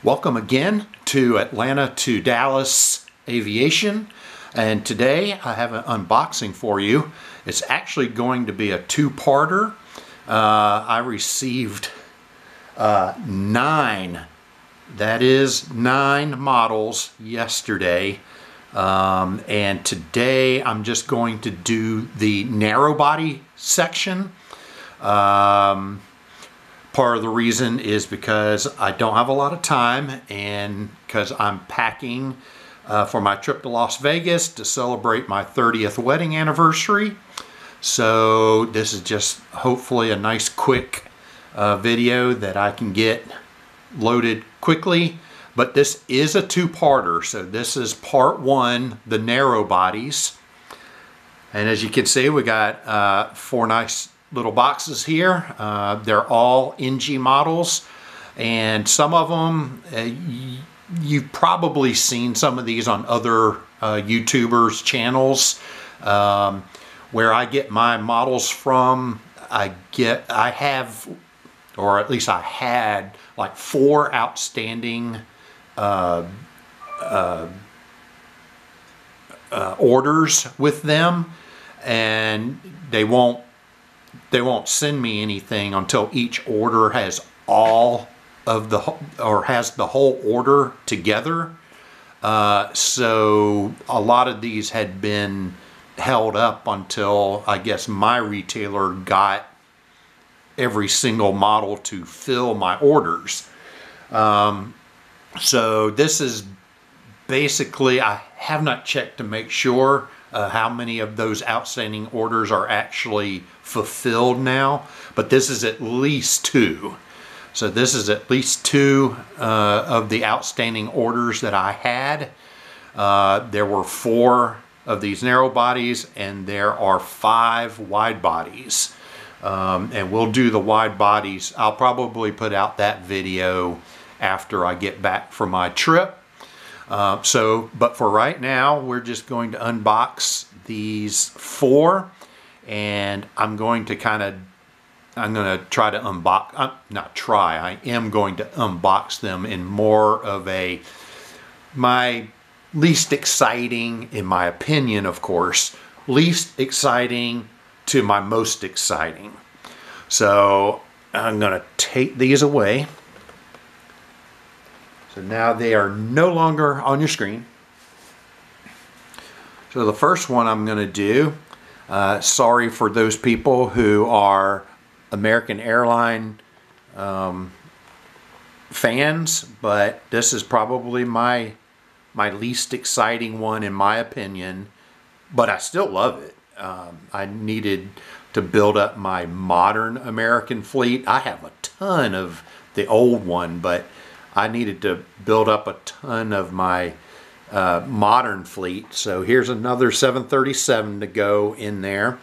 Welcome again to Atlanta to Dallas Aviation, and today I have an unboxing for you. It's actually going to be a two-parter. I received 9 models yesterday, and today I'm just going to do the narrow body section. Part of the reason is because I don't have a lot of time, and because I'm packing for my trip to Las Vegas to celebrate my 30th wedding anniversary. So this is just hopefully a nice quick video that I can get loaded quickly. But this is a two-parter, so this is part 1, the narrow bodies. And as you can see, we got 4 nice little boxes here. They're all NG models, and some of them you've probably seen some of these on other YouTubers channels. Where I get my models from, I have, or at least I had, like 4 outstanding orders with them, and they won't send me anything until each order has all of the, or has the whole order together. So a lot of these had been held up until I guess my retailer got every single model to fill my orders. So this is basically, I have not checked to make sure how many of those outstanding orders are actually fulfilled now, but this is at least 2. So this is at least 2 of the outstanding orders that I had. There were 4 of these narrow bodies, and there are 5 wide bodies. And we'll do the wide bodies. I'll probably put out that video after I get back from my trip. But for right now, we're just going to unbox these 4, and I'm going to try to unbox, I am going to unbox them in more of my least exciting, in my opinion, of course, least exciting to my most exciting. So I'm going to take these away. So now they are no longer on your screen. So the first one I'm going to do, sorry for those people who are American Airline fans, but this is probably my least exciting one in my opinion, but I still love it. I needed to build up my modern American fleet. I have a ton of the old one, but I needed to build up a ton of my modern fleet. So here's another 737 to go in there.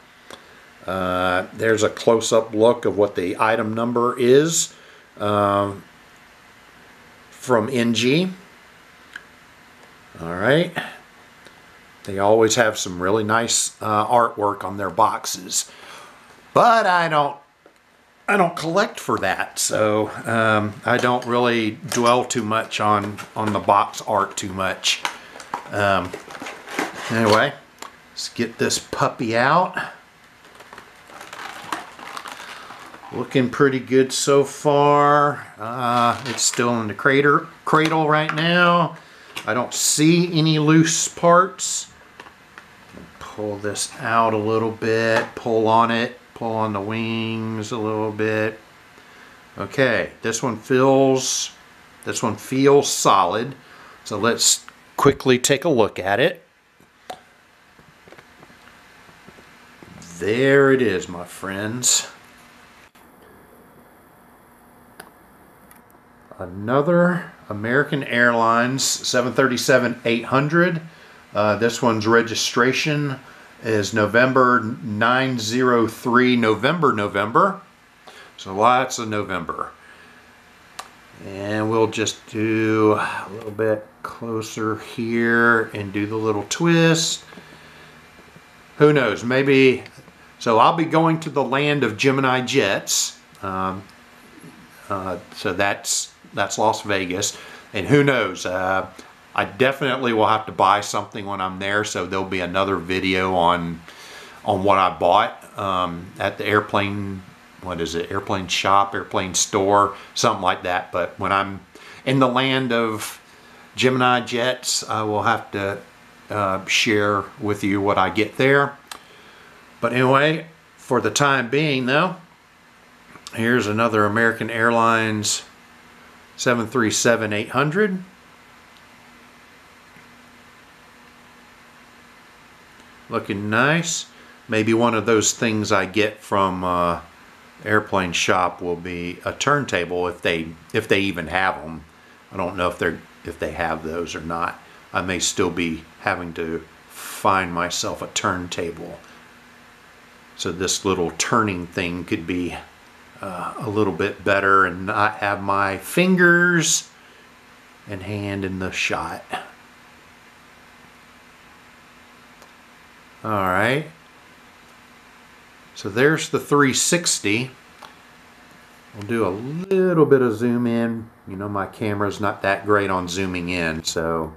There's a close-up look of what the item number is from NG. All right. They always have some really nice artwork on their boxes, but I don't collect for that, so I don't really dwell too much on the box art too much. Anyway, let's get this puppy out. Looking pretty good so far. It's still in the cradle right now. I don't see any loose parts. Pull this out a little bit, pull on it. Pull on the wings a little bit. Okay, this one feels solid. So let's quickly take a look at it. There it is, my friends. Another American Airlines 737-800. This one's registration is November 903, November. So lots of November. And we'll just do a little bit closer here and do the little twist. Who knows, maybe, so I'll be going to the land of Gemini jets. So that's Las Vegas. And who knows, I definitely will have to buy something when I'm there, so there'll be another video on what I bought at the airplane, what is it, airplane shop, airplane store, something like that. But when I'm in the land of Gemini jets, I will have to share with you what I get there. But anyway, for the time being though, here's another American Airlines 737-800. Looking nice. Maybe one of those things I get from airplane shop will be a turntable if they even have them. I don't know if they have those or not. I may still be having to find myself a turntable. So this little turning thing could be a little bit better and not have my fingers and hand in the shot. All right. So there's the 360. We'll do a little bit of zoom in. You know, my camera's not that great on zooming in, so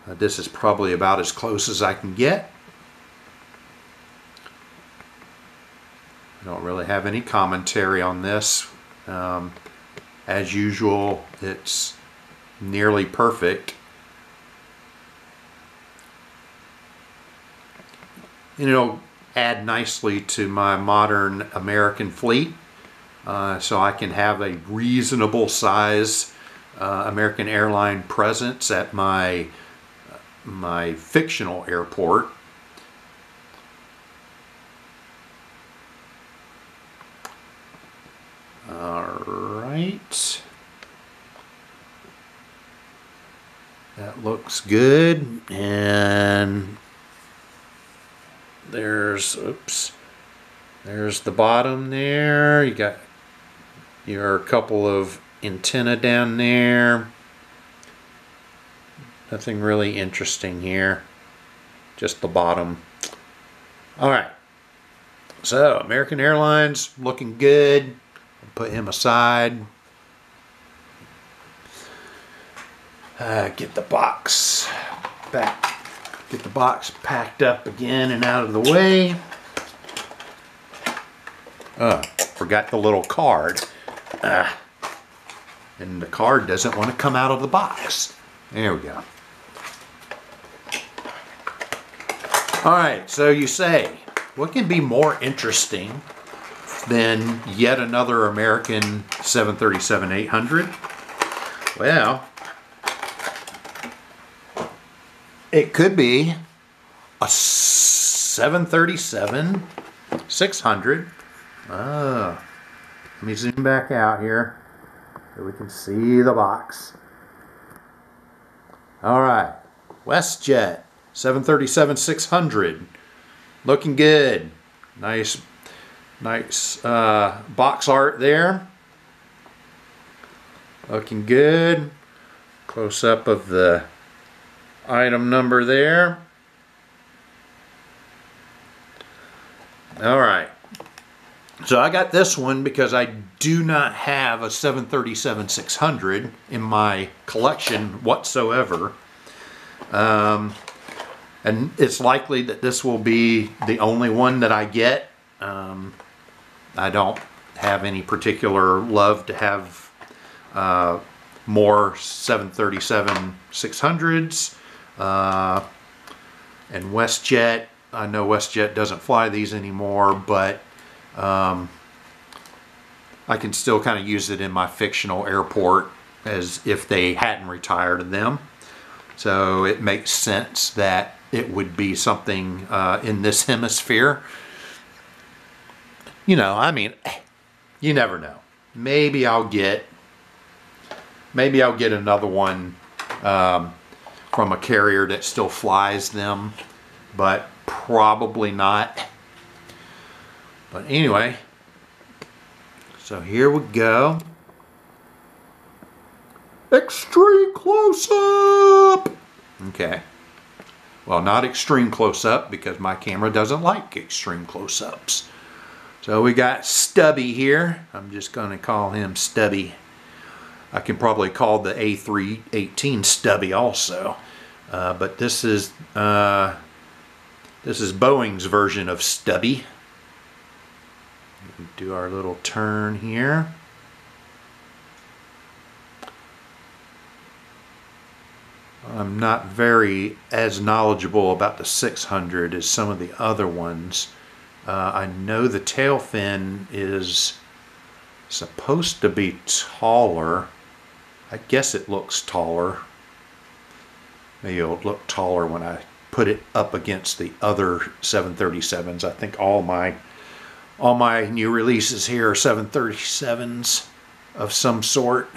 this is probably about as close as I can get. I don't really have any commentary on this. As usual, it's nearly perfect. And it'll add nicely to my modern American fleet, so I can have a reasonable size American airline presence at my fictional airport. Alright, that looks good. And there's the bottom there. You got your couple of antenna down there. Nothing really interesting here, just the bottom. Alright, so American Airlines looking good. I'll put him aside. Get the box back. Get the box packed up again and out of the way. Forgot the little card. And the card doesn't want to come out of the box. There we go. Alright, so you say, what can be more interesting than yet another American 737-800? Well, it could be a 737-600. Let me zoom back out here so we can see the box. All right, WestJet 737-600, looking good. Nice box art there. Looking good. Close up of the item number there. All right. So I got this one because I do not have a 737-600 in my collection whatsoever. And it's likely that this will be the only one that I get. I don't have any particular love to have more 737-600s. And WestJet, I know WestJet doesn't fly these anymore, but I can still kind of use it in my fictional airport as if they hadn't retired them. So it makes sense that it would be something in this hemisphere. You know, I mean, you never know. Maybe I'll get another one from a carrier that still flies them, but probably not. But anyway, so here we go. Extreme close-up! Okay. Well, not extreme close-up because my camera doesn't like extreme close-ups. So we got Stubby here. I'm just going to call him Stubby. I can probably call the A318 stubby also. But this is Boeing's version of stubby. Do our little turn here. I'm not very as knowledgeable about the 600 as some of the other ones. I know the tail fin is supposed to be taller. I guess it looks taller. Maybe it'll look taller when I put it up against the other 737s. I think all my new releases here are 737s of some sort.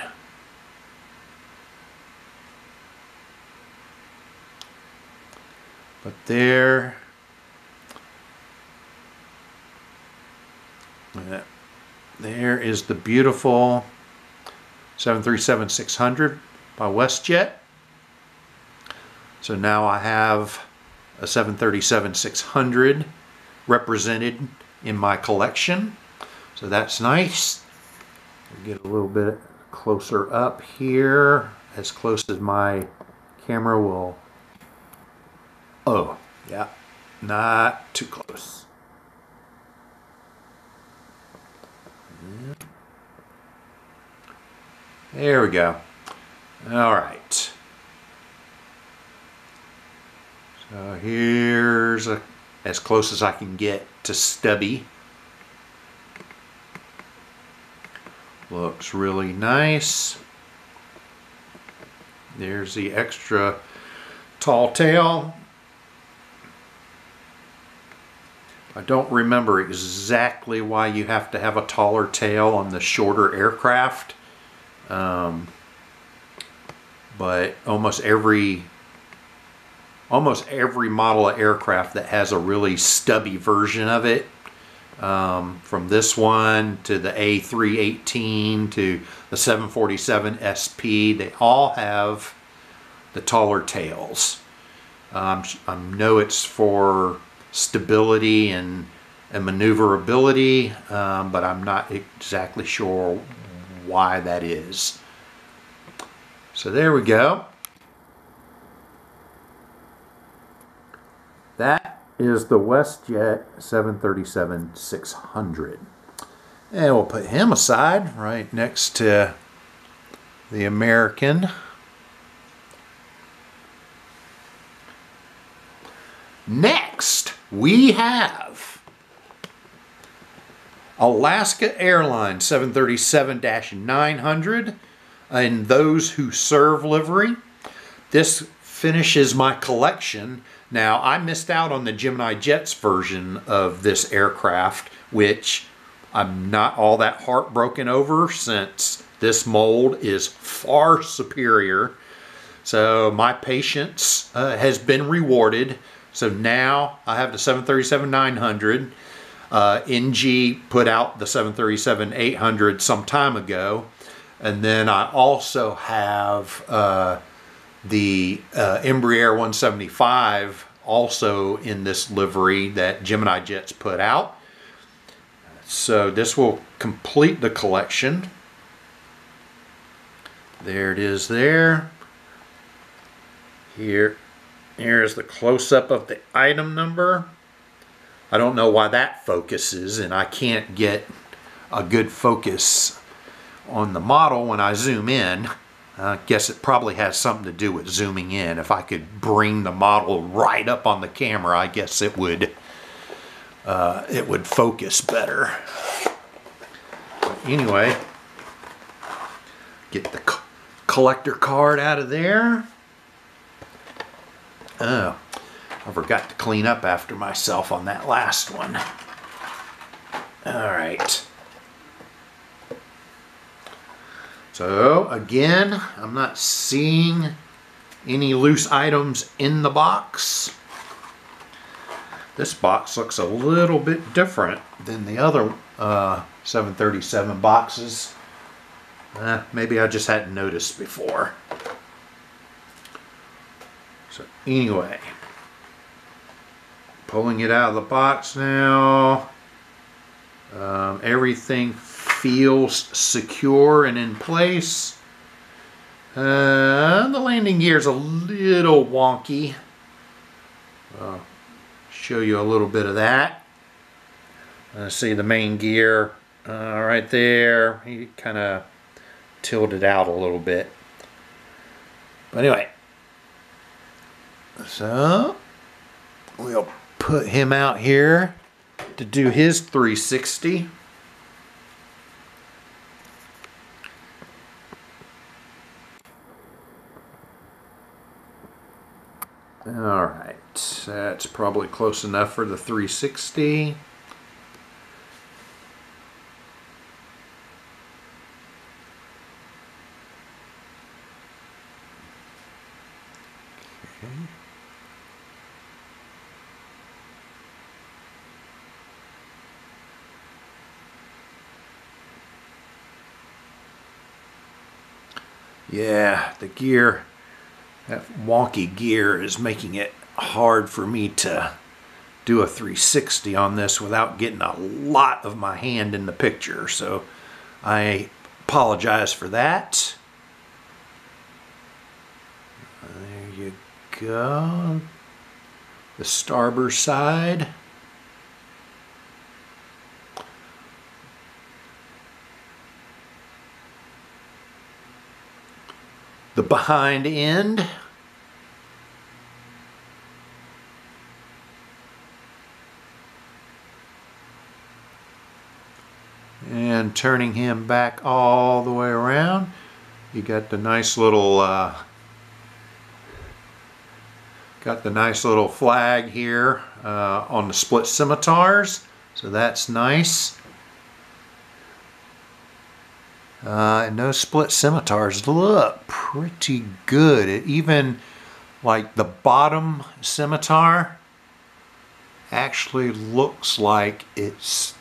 But there is the beautiful 737-600 by WestJet. So now I have a 737-600 represented in my collection. So that's nice. Get a little bit closer up here, as close as my camera will. Oh, yeah, not too close. There we go. All right. So here's as close as I can get to stubby. Looks really nice. There's the extra tall tail. I don't remember exactly why you have to have a taller tail on the shorter aircraft, but almost every model of aircraft that has a really stubby version of it, from this one to the A318 to the 747 SP, they all have the taller tails. I know it's for stability and maneuverability, but I'm not exactly sure why that is. So there we go. That is the WestJet 737-600. And we'll put him aside right next to the American. Next, we have Alaska Airlines 737-900 in those who serve livery. This finishes my collection. Now, I missed out on the Gemini Jets version of this aircraft, which I'm not all that heartbroken over, since this mold is far superior. So my patience has been rewarded. So now I have the 737-900. NG put out the 737-800 some time ago. And then I also have the Embraer 175 also in this livery that Gemini Jets put out. So this will complete the collection. There it is there. Here's the close-up of the item number. I don't know why that focuses, and I can't get a good focus on the model when I zoom in. I guess it probably has something to do with zooming in. If I could bring the model right up on the camera, I guess it would focus better. But anyway, get the collector card out of there. Oh, I forgot to clean up after myself on that last one. All right. So again, I'm not seeing any loose items in the box. This box looks a little bit different than the other 737 boxes. Maybe I just hadn't noticed before. So anyway, pulling it out of the box now. Everything feels secure and in place. The landing gear is a little wonky. Show you a little bit of that. See the main gear right there. He kind of tilted out a little bit. But anyway, so we'll put him out here to do his 360. Alright, that's probably close enough for the 360. Okay. Yeah, the gear, that wonky gear is making it hard for me to do a 360 on this without getting a lot of my hand in the picture. So I apologize for that. There you go. The starboard side. The behind end. And turning him back all the way around. You got the nice little flag here on the split scimitars. So that's nice. And those split scimitars look pretty good. It even, like the bottom scimitar actually looks like it's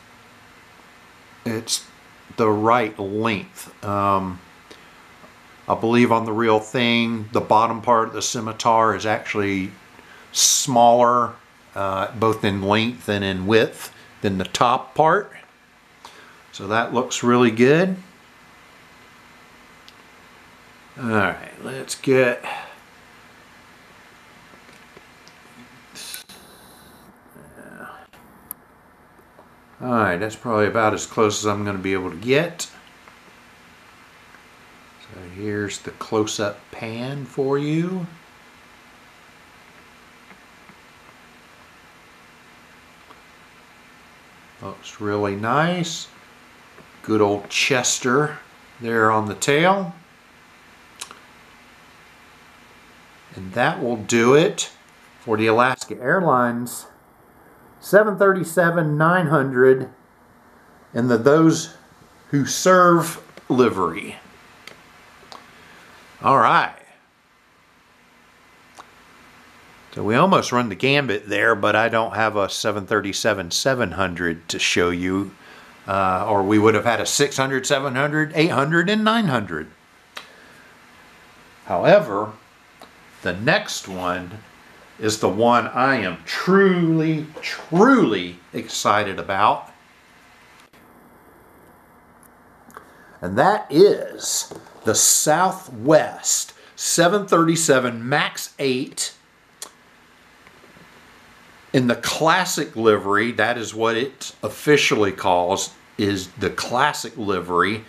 the right length. I believe on the real thing, the bottom part of the scimitar is actually smaller, both in length and in width, than the top part. So that looks really good. Alright, let's get alright, that's probably about as close as I'm going to be able to get. So here's the close-up pan for you. Looks really nice. Good old Chester there on the tail. And that will do it for the Alaska Airlines 737-900 in the Those Who Serve livery. All right. So we almost run the gambit there, but I don't have a 737-700 to show you. Or we would have had a 600, 700, 800, and 900. However, the next one is the one I am truly, truly excited about. And that is the Southwest 737 MAX 8 in the classic livery. That is what it officially calls, is the classic livery.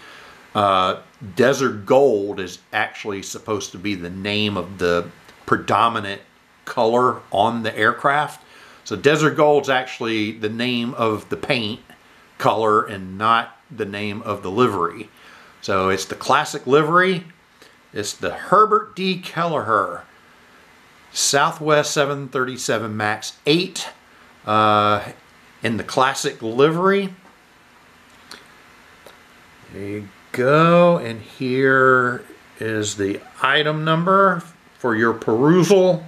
Desert Gold is actually supposed to be the name of the predominant color on the aircraft. So Desert Gold's actually the name of the paint color and not the name of the livery. So it's the classic livery. It's the Herbert D. Kelleher Southwest 737 MAX 8 in the classic livery. There you go. And here is the item number for your perusal.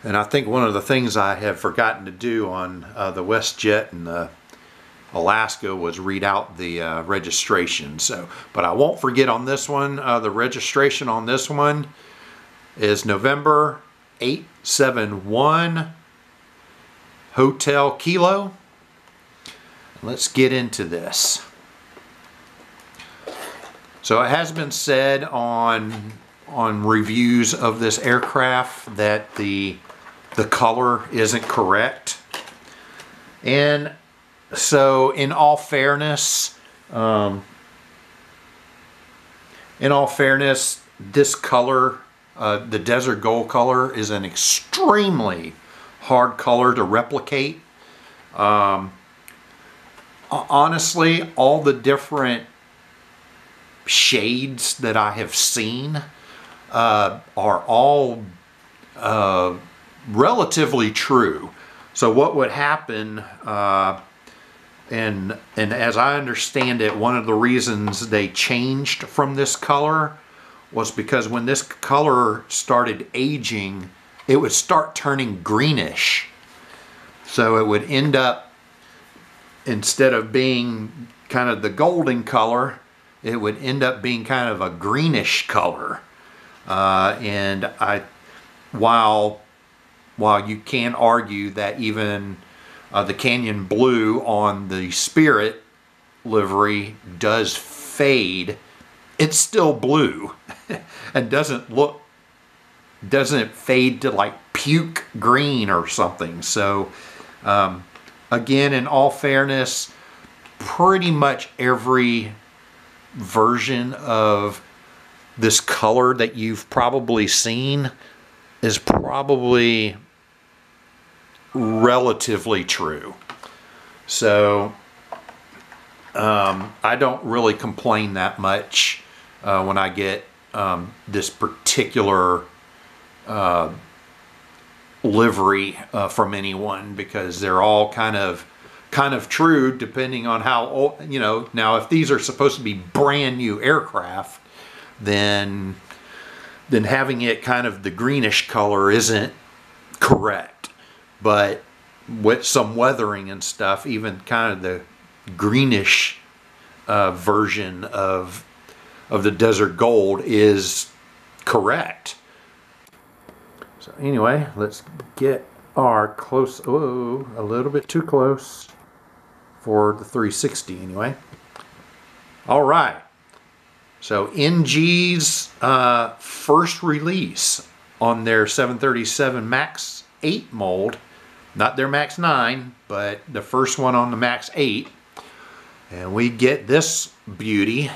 And I think one of the things I have forgotten to do on the WestJet and the Alaska was read out the registration. So, but I won't forget on this one, the registration on this one is November 871 Hotel Kilo. Let's get into this. So it has been said on reviews of this aircraft that the color isn't correct. And so in all fairness, this color, the desert gold color, is an extremely hard color to replicate. Honestly, all the different shades that I have seen are all relatively true. So what would happen, and as I understand it, one of the reasons they changed from this color was because when this color started aging, it would start turning greenish. So it would end up, instead of being kind of the golden color, it would end up being kind of a greenish color. While you can argue that even the Canyon Blue on the Spirit livery does fade, it's still blue and doesn't fade to like puke green or something. So again, in all fairness, pretty much every version of this color that you've probably seen is probably relatively true. So I don't really complain that much when I get this particular livery from anyone, because they're all kind of true depending on how old, you know. Now if these are supposed to be brand new aircraft, then having it kind of the greenish color isn't correct. But with some weathering and stuff, even kind of the greenish version of the desert gold is correct. So anyway, let's get our close, oh, a little bit too close for the 360 anyway. All right. So NG's first release on their 737 MAX 8 mold, not their MAX 9, but the first one on the MAX 8. And we get this beauty.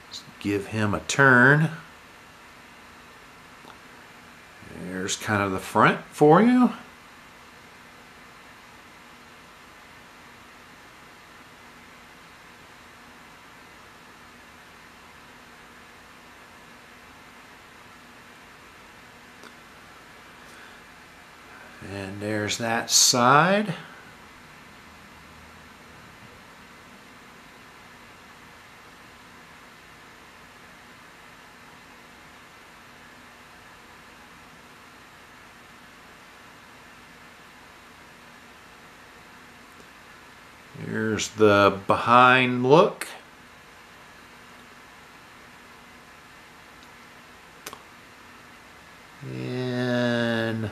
Let's give him a turn. There's kind of the front for you. And there's that side. Here's the behind look. And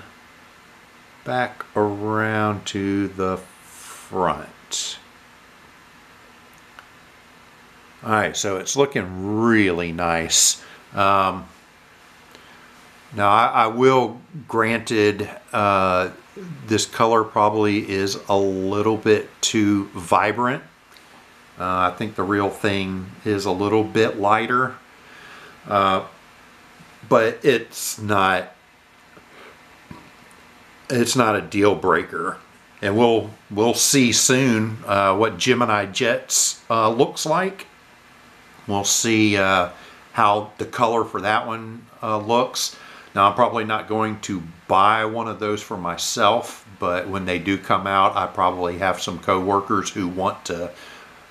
back around to the front. Alright, so it's looking really nice. Now I will, granted, this color probably is a little bit too vibrant. I think the real thing is a little bit lighter, but it's not a deal breaker. And we'll see soon what Gemini Jets looks like. We'll see how the color for that one looks. Now I'm probably not going to buy one of those for myself, but when they do come out, I probably have some co-workers who want to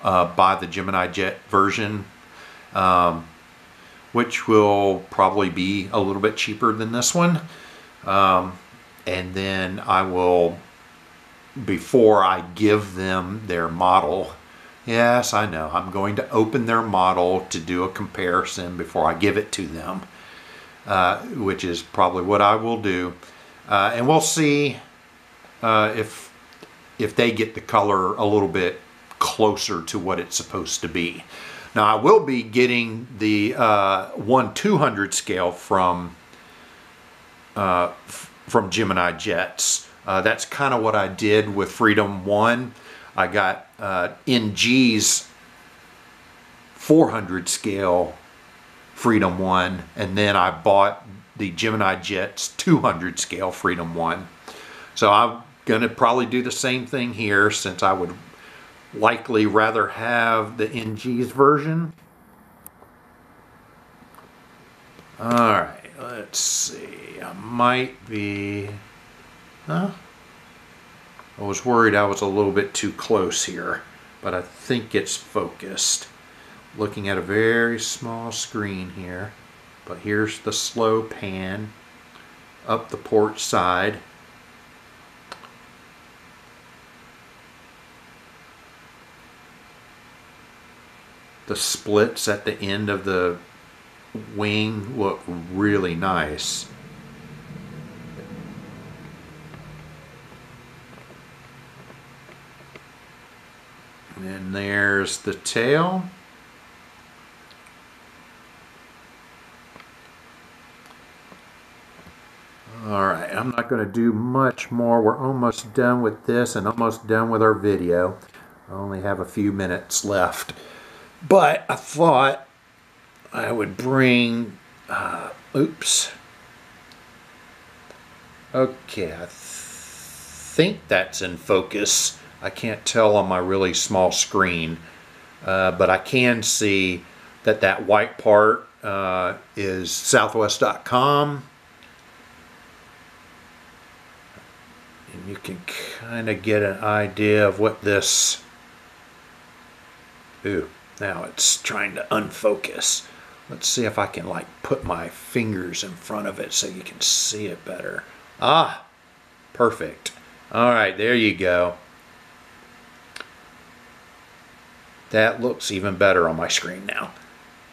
buy the Gemini Jet version, which will probably be a little bit cheaper than this one. And then I will, before I give them their model, yes, I know, I'm going to open their model to do a comparison before I give it to them. Which is probably what I will do, and we'll see if they get the color a little bit closer to what it's supposed to be. Now I will be getting the 1/200 scale from Gemini Jets. That's kind of what I did with Freedom 1. I got NG's 400 scale Freedom 1, and then I bought the Gemini Jets 200 scale Freedom 1. So I'm going to probably do the same thing here, since I would likely rather have the NG's version. Alright, let's see. I might be... I was worried I was a little bit too close here, but I think it's focused. Looking at a very small screen here, but here's the slow pan up the port side. The splits at the end of the wing look really nice. And there's the tail. Alright, I'm not going to do much more. We're almost done with this and almost done with our video. I only have a few minutes left. But I thought I would bring... oops. Okay, I think that's in focus. I can't tell on my really small screen. But I can see that that white part is Southwest.com. And you can kind of get an idea of what this... Ooh, now it's trying to unfocus. Let's see if I can like put my fingers in front of it so you can see it better. Ah, perfect. All right, there you go. That looks even better on my screen now.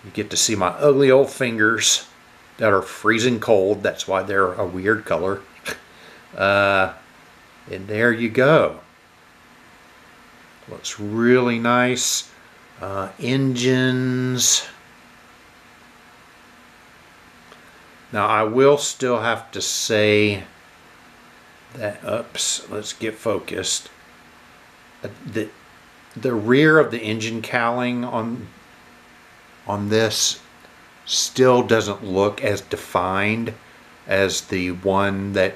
You get to see my ugly old fingers that are freezing cold. That's why they're a weird color. And there you go. Looks really nice. Engines. Now I will still have to say that, oops, let's get focused. The rear of the engine cowling on this still doesn't look as defined as the one that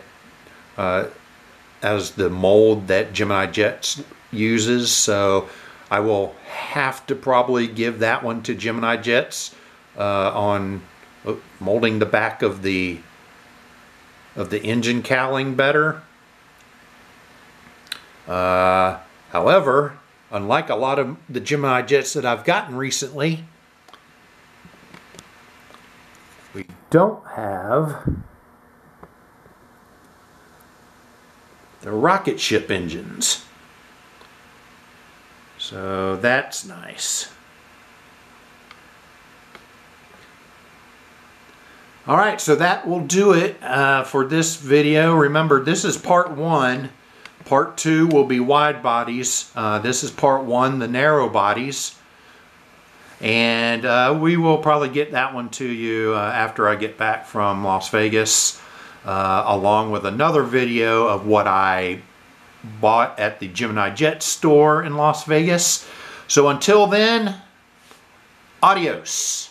as the mold that Gemini Jets uses, so I will have to probably give that one to Gemini Jets on molding the back of the engine cowling better. However, unlike a lot of the Gemini Jets that I've gotten recently, we don't have the rocket ship engines. So that's nice. Alright, so that will do it for this video. Remember, this is part 1. Part 2 will be wide bodies. This is part 1, the narrow bodies. And we will probably get that one to you after I get back from Las Vegas, along with another video of what I bought at the Gemini Jet store in Las Vegas. So until then, adios.